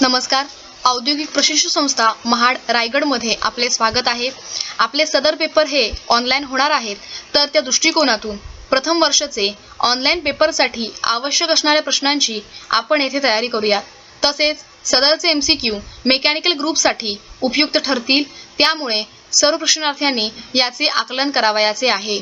नमस्कार. औद्योगिक प्रशिक्षण संस्था महाड रायगडमध्ये आपले स्वागत आहे. आपले सदर पेपर हे ऑनलाईन होणार आहेत, तर त्या दृष्टिकोनातून प्रथम वर्षाचे ऑनलाईन पेपरसाठी आवश्यक असणाऱ्या प्रश्नांची आपण येथे तयारी करूया. तसेच सदरचे MCQ मेकॅनिकल ग्रुपसाठी उपयुक्त ठरतील, त्यामुळे सर्व प्रश्नार्थ्यांनी याचे आकलन करावयाचे आहे.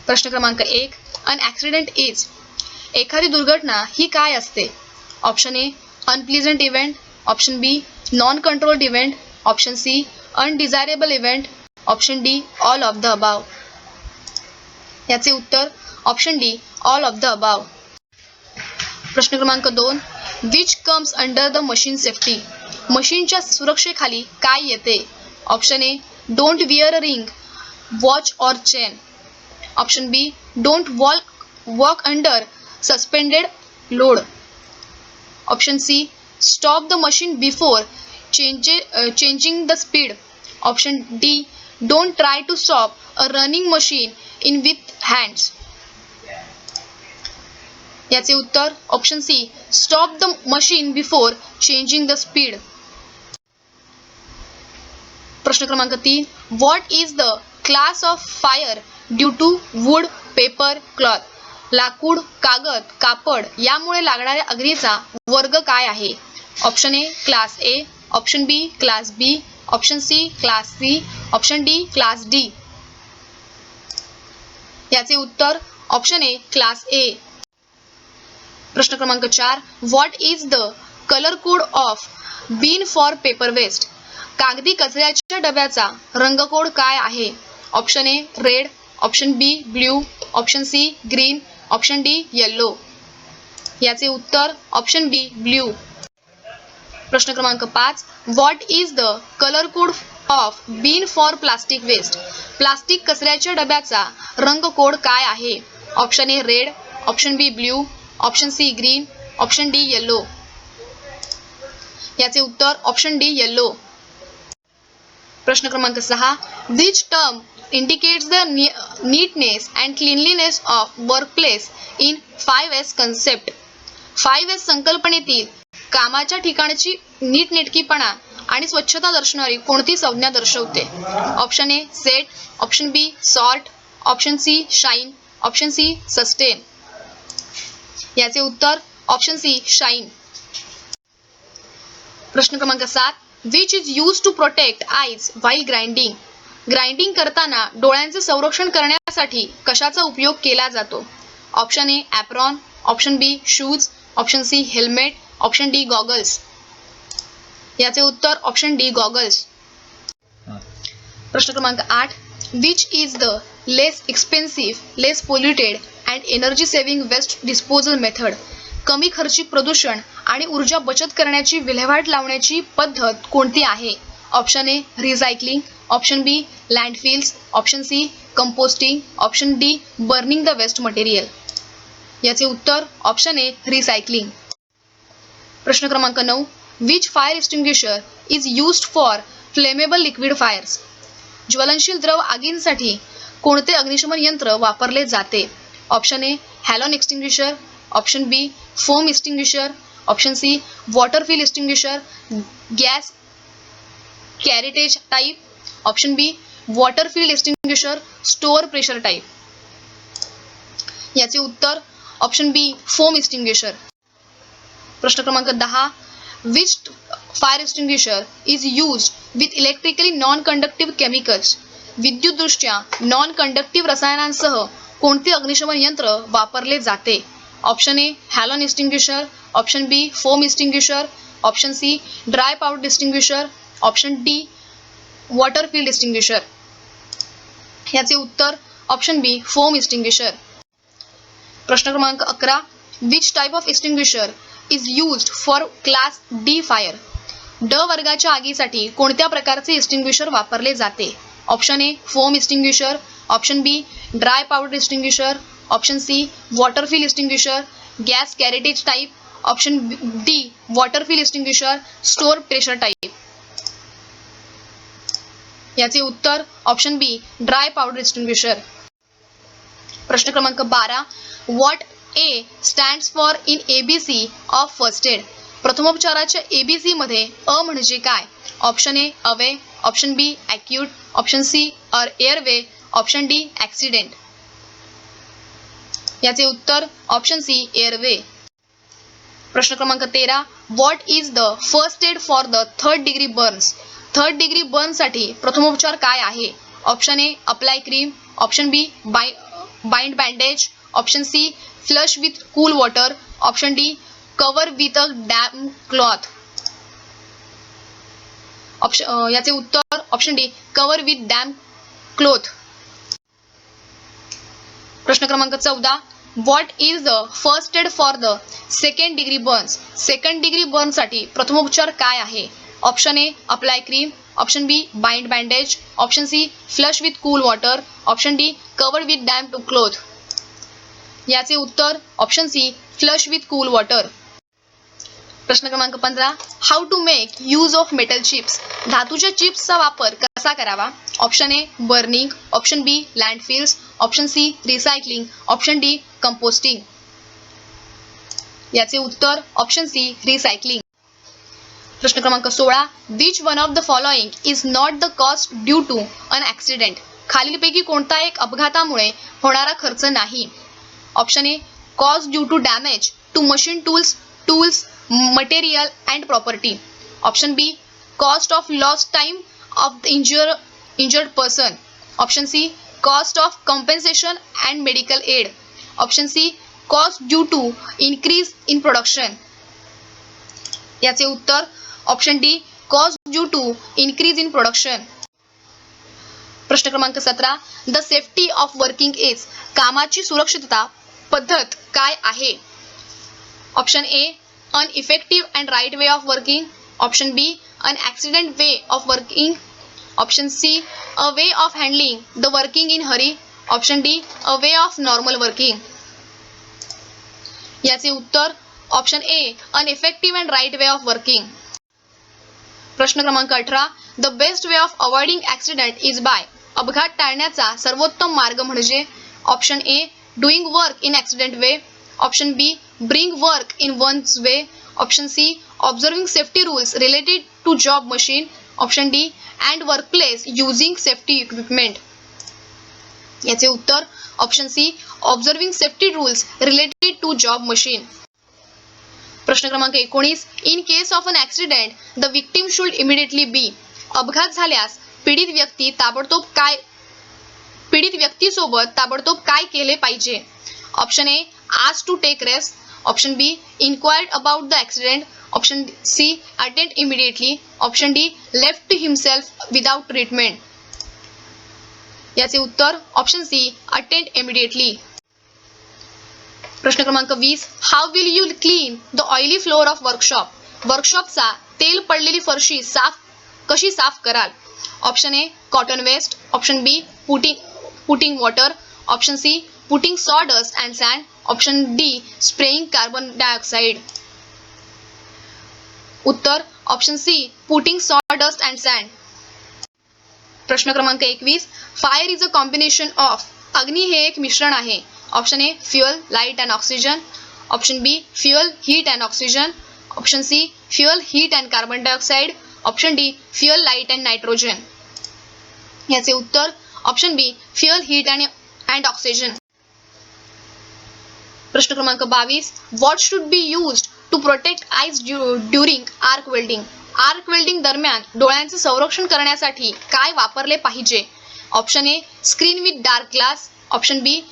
प्रश्न क्रमांक 1. An accident is. एखादी दुर्घटना ही काय असते? Option A unpleasant event, option B non controlled event, option C undesirable event, option D all of the above. याचे उत्तर option D all of the above. प्रश्न क्रमांक 2. Which comes under the machine safety. मशीनच्या सुरक्षेखाली काय येते? Option A don't wear a ring, watch or chain, option B don't walk under suspended load, option C stop the machine before changing the speed, option D don't try to stop a running machine in with hands. याचे उत्तर option C stop the machine before changing the speed. प्रश्न क्रमांक 3. What is the class of fire due to wood, paper, cloth. लाकूड, कागद, कापड यामुळे लागणाऱ्या अग्नीचा वर्ग काय आहे? Option A class A, option B class B, option C class C, option D class D. याचे उत्तर ऑप्शन ए क्लास ए. प्रश्न क्रमांक 4. What is the colour code of bin for paper waste. कागदी कचऱ्याच्या डब्याचा रंगकोड काय आहे? Option A red, option B blue, option C green, option D yellow. याचे उत्तर ऑप्शन बी ब्ल्यू. प्रश्न क्रमांक 5. What is the colour code of bin for plastic waste. Plastic कचऱ्याच्या डब्याचा रंग कोड काय आहे? Option A red, option B blue, option C green, option D yellow. याचे उत्तर ऑप्शन डी येल्लो. प्रश्न क्रमांक 6. Which term indicates the neatness and cleanliness of workplace in 5S concept. 5S संकल्पनेतील कामाच्या ठिकाणची नीटनेटकीपणा आणि स्वच्छता दर्शवणारी कोणती संज्ञा दर्शवते? Option A set, option B sort, option C shine, option C sustain. याचे उत्तर ऑप्शन सी शाईन. प्रश्न क्रमांक 7. Which is use to protect eyes while grinding. Grinding करताना डोळ्यांचे संरक्षण करण्यासाठी कशाचा उपयोग केला जातो? Option A apron, option B shoes, option C helmet, option D goggles. याचे उत्तर ऑप्शन डी गॉगल्स. प्रश्न क्रमांक 8. Which is the less expensive, less polluted and energy saving waste disposal method. कमी खर्चिक प्रदूषण आणि ऊर्जा बचत करण्याची विल्हेवाट लावण्याची पद्धत कोणती आहे? Option A recycling, option B landfills, option C composting, option D burning the waste material. याचे उत्तर ऑप्शन ए रिसायकलिंग. प्रश्न क्रमांक 9. Which fire extinguisher is used for flammable liquid fires. ज्वलनशील द्रव आगींसाठी कोणते अग्निशमन यंत्र वापरले जाते? Option A halon extinguisher, option B foam extinguisher, option C water fill extinguisher, gas cartridge type, option B water filled extinguisher store pressure type. याचे उत्तर ऑप्शन बी फोम एक्सटिंग्विशर. प्रश्न क्रमांक 10. Which fire extinguisher is used with electrically non conductive chemicals. विद्युतदृष्ट्या non conductive रसायनांसह कोणते अग्निशमन यंत्र वापरले जाते? Option A halon extinguisher, option B foam extinguisher, option C dry powder extinguisher, option D water filled extinguisher. याचे उत्तर ऑप्शन बी फोम एक्सटिंग्विशर. प्रश्न क्रमांक 11. Which type of extinguisher is used for class D fire. ड वर्गाच्या आगीसाठी कोणत्या प्रकारचे extinguisher वापरले जाते? Option A foam extinguisher, option B dry powder extinguisher, option C water filled extinguisher, gas cartridge type, option D water filled extinguisher store pressure type. याचे उत्तर option B dry powder extinguisher. प्रश्न क्रमांक 12. What A stands for in ABC of first aid. प्रथमोपचाराच्या ABC मध्ये अ म्हणजे काय? Option A away, option B acute, option C airway, option D accident. याचे उत्तर ऑप्शन सी एअरवे. प्रश्न क्रमांक 13. What is the first aid for the third degree burns? Third degree बर्नसाठी प्रथमोपचार काय आहे? Option A apply cream, option B bind bandage, option C flush with cool water, option D cover with a damp cloth. याचे उत्तर option D cover with damp cloth. प्रश्न क्रमांक 14. What is the first aid for the second degree burns? Second degree बर्नसाठी प्रथमोपचार काय आहे? Option A apply cream, option B bind bandage, option C flush with cool water, option D cover with damp cloth. याचे उत्तर option C flush with cool water. प्रश्न क्रमांक 15. How to make use of metal chips? धातूच्या चिप्सचा वापर कसा करावा? Option A burning, option B landfills, option C recycling, option D composting. याचे उत्तर ऑप्शन सी रिसायकलिंग. प्रश्न क्रमांक 16. Which one of the following is not the cost due to an accident? खालीलपैकी कोणता एक अपघातामुळे होणारा खर्च नाही? Option A cost due to damage to machine tools material and property, option B cost of lost time of the injured person, option C cost of compensation and medical aid, option C cost due to increase in production. याचे उत्तर option D cost due to increase in production. प्रश्न क्रमांक 17. The safety of working is? कामाची सुरक्षितता पद्धत काय आहे? Option A an effective and right way of working, option B an accident way of working, option C a way of handling the working in hurry, option D a way of normal working. याचे उत्तर option A an effective and right way of working. प्रश्न क्रमांक 18. the best way of avoiding accident is by? अपघात टाळण्याचा सर्वोत्तम मार्ग म्हणजे? Option A doing work in accident way, option B bring work in one's way, option C observing safety rules related to job machine, option D and workplace using safety equipment. याचे उत्तर option C observing safety rules related to job machine. प्रश्न क्रमांक 19. in case of an accident the victim should immediately be? अपघात झाल्यास पीडित व्यक्तीसोबत ताबडतोब काय केले पाहिजे? Option A asked to take rest, option B inquired about the accident, option C attend immediately, option D left himself without treatment. याचे उत्तर ऑप्शन सी attend immediately. प्रश्न क्रमांक 20. how will you clean the oily floor of workshop? वर्कशॉपचा तेल पडलेली फरशी कशी साफ कराल? Option A cotton waste, option B putting water, option C putting sawdust and sand, option D spraying carbon dioxide. उत्तर option C putting sawdust and sand. प्रश्न क्रमांक 21. Fire is a combination of? अग्नी हे एक मिश्रण आहे. Option A fuel light and oxygen, option B fuel heat and oxygen, option C fuel heat and carbon dioxide, option D fuel light and nitrogen. याचे उत्तर option B fuel heat and oxygen. प्रश्न क्रमांक 22. What should be used to protect eyes during arc welding? Arc welding दरम्यान डोळ्यांचे संरक्षण करण्यासाठी काय वापरले पाहिजे? Option A screen with dark glass, option B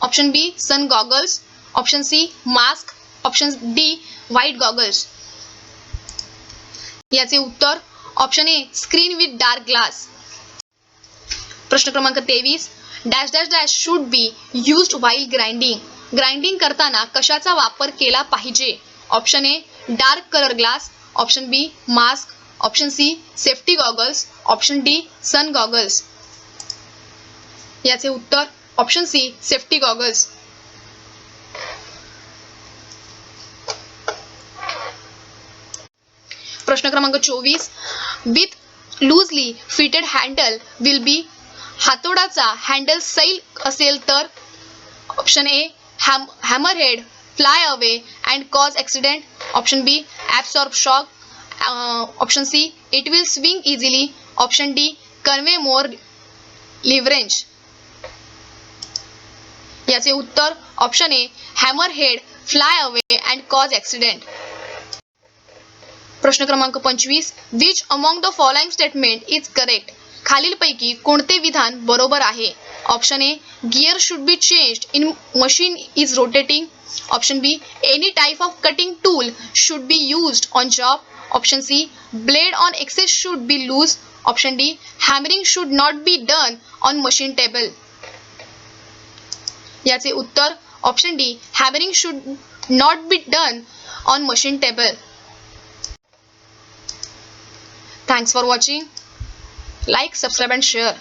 option B sun goggles, option C mask, option D white goggles. याचे उत्तर option A screen with dark glass. प्रश्न क्रमांक 23. Dash dash dash should be used while grinding? Grinding करताना कशाचा वापर केला पाहिजे? Option A dark colour glass, option B mask, option C safety goggles, option D sun goggles. याचे उत्तर option C safety goggles. प्रश्न क्रमांक 24. With loosely fitted handle will be? हातोडाचा हँडल सैल असेल तर? Option A hammerhead, fly away and cause accident. Option B, absorb shock. Option C, it will swing easily. Option D, convey more leverage. याचे उत्तर option A, hammer head, fly away and cause accident. प्रश्न क्रमांक 25, which among the following statement is correct. खालीलपैकी कोणते विधान बरोबर आहे. Option A, gear should be changed in machine is rotating. Option B, any type of cutting tool should be used on job. Option C, blade on access should be loose. Option D, hammering should not be done on machine table. याचे उत्तर option D, hammering should not be done on machine table. Thanks for watching. Like, subscribe and share.